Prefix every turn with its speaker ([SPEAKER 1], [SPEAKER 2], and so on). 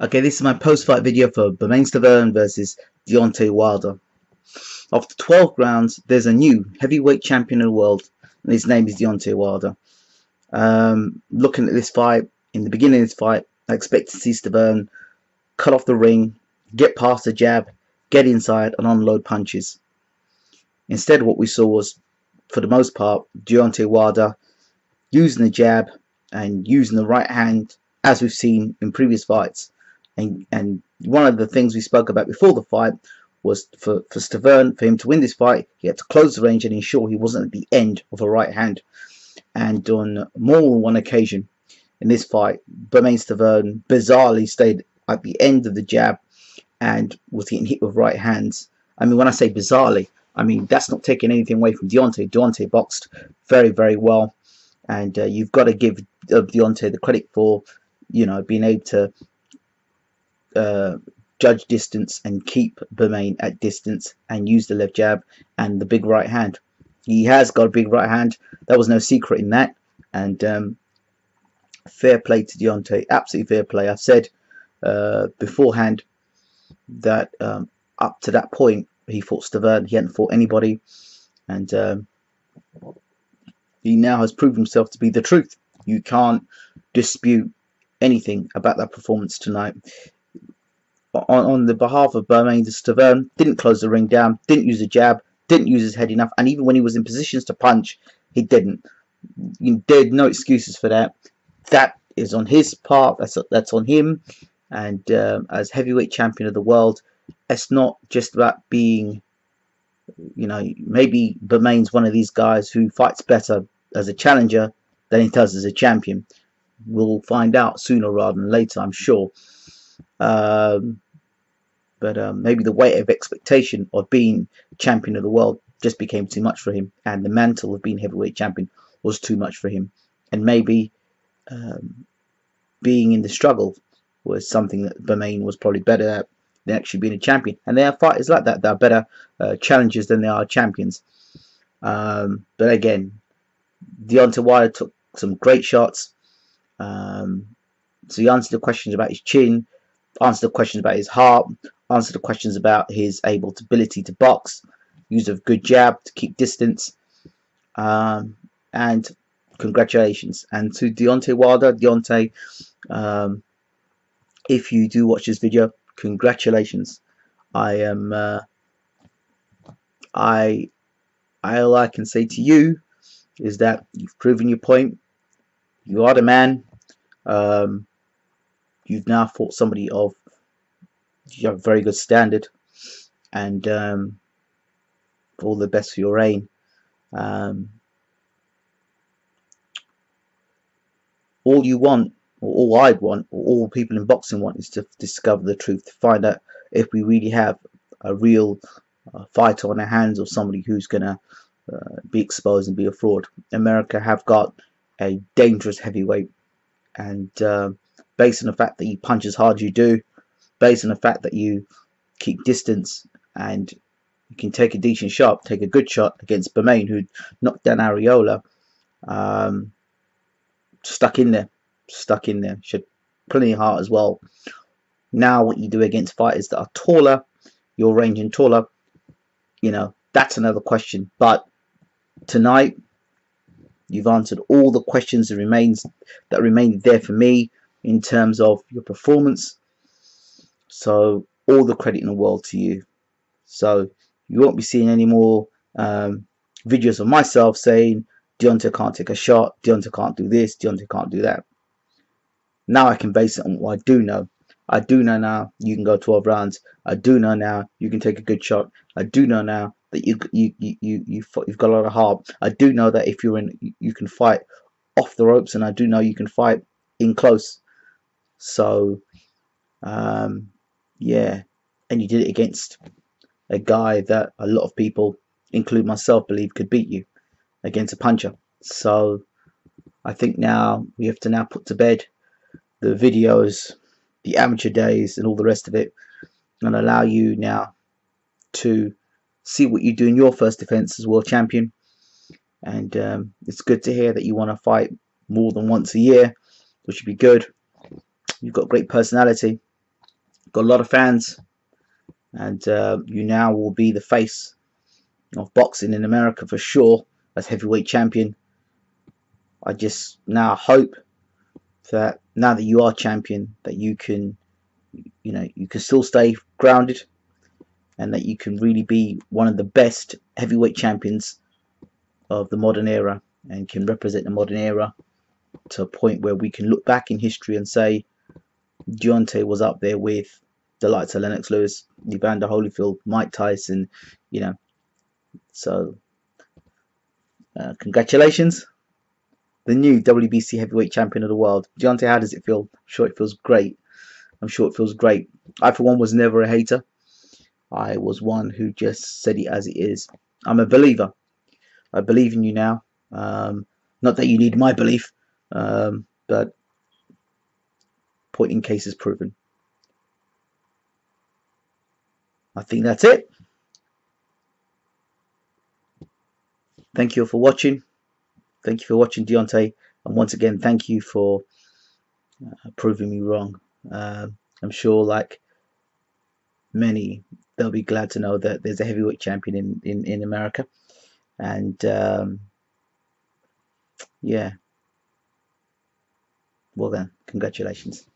[SPEAKER 1] Okay, this is my post-fight video for Bermane Stiverne versus Deontay Wilder. After 12 rounds, there's a new heavyweight champion of the world, and his name is Deontay Wilder. Looking at this fight, in the beginning of this fight, I expected to see Stiverne cut off the ring, get past the jab, get inside, and unload punches. Instead, what we saw was, for the most part, Deontay Wilder using the jab and using the right hand, as we've seen in previous fights. And one of the things we spoke about before the fight was for Stiverne, for him to win this fight, he had to close the range and ensure he wasn't at the end of a right hand. And on more than one occasion in this fight, Bermane Stiverne bizarrely stayed at the end of the jab and was getting hit with right hands. I mean, when I say bizarrely, I mean that's not taking anything away from Deontay. Deontay boxed very, very well, and you've got to give Deontay the credit for, you know, being able to judge distance and keep Bermane at distance and use the left jab and the big right hand. He has got a big right hand. There was no secret in that. And fair play to Deontay. Absolutely fair play. I said beforehand that up to that point he fought Stiverne. He hadn't fought anybody. And he now has proved himself to be the truth. You can't dispute anything about that performance tonight. On the behalf of Bermane Stiverne, didn't close the ring down, didn't use a jab, didn't use his head enough, and even when he was in positions to punch, he didn't. There's no excuses for that. That is on his part. That's on him. And as heavyweight champion of the world, it's not just about being, you know, maybe Bermane's one of these guys who fights better as a challenger than he does as a champion. We'll find out sooner rather than later, I'm sure. But maybe the weight of expectation of being champion of the world just became too much for him, and the mantle of being heavyweight champion was too much for him. And maybe being in the struggle was something that Bermane was probably better at than actually being a champion. And there are fighters like that. They are better challengers than they are champions. But again, Deontay Wilder took some great shots. So he answered the questions about his chin, answered the questions about his heart, answered the questions about his ability to box, use of good jab to keep distance, and congratulations. And to Deontay Wilder, Deontay, if you do watch this video, congratulations. All I can say to you is that you've proven your point. You are the man. You've now fought somebody of very good standard, and all the best for your reign. All you want, or all I'd want, or all people in boxing want, is to discover the truth, to find out if we really have a real fighter on our hands, or somebody who's gonna be exposed and be a fraud. America have got a dangerous heavyweight, and based on the fact that you punch as hard as you do, based on the fact that you keep distance and you can take a decent shot, take a good shot against Bermane, who knocked down Ariola, stuck in there, showed plenty of heart as well. Now what you do against fighters that are taller, your range and taller, you know, that's another question. But tonight you've answered all the questions that remained there for me in terms of your performance. So all the credit in the world to you. So you won't be seeing any more videos of myself saying Deontay can't take a shot, Deontay can't do this, Deontay can't do that. Now I can base it on what I do know. I do know now you can go 12 rounds. I do know now you can take a good shot. I do know now that you've got a lot of heart. I do know that if you're in, you can fight off the ropes, and I do know you can fight in close. So yeah, and you did it against a guy that a lot of people, including myself, believe could beat you, against a puncher. So I think now we have to now put to bed the videos, the amateur days, and all the rest of it, and allow you now to see what you do in your first defense as world champion. And it's good to hear that you want to fight more than once a year, which would be good. You've got great personality, got a lot of fans, and you now will be the face of boxing in America for sure as heavyweight champion. I just now hope that now that you are champion, that you can, you can still stay grounded, and that you can really be one of the best heavyweight champions of the modern era, and can represent the modern era to a point where we can look back in history and say Deontay was up there with the likes of Lennox Lewis, Evander Holyfield, Mike Tyson, So congratulations, the new WBC Heavyweight Champion of the world. Deontay, how does it feel? I'm sure it feels great. I'm sure it feels great. I, for one, was never a hater. I was one who just said it as it is. I'm a believer. I believe in you now. Not that you need my belief, but point in case is proven. I think that's it. Thank you for watching. Thank you for watching, Deontay. And once again, thank you for proving me wrong. I'm sure, like many, they'll be glad to know that there's a heavyweight champion in America. And yeah, well then, congratulations.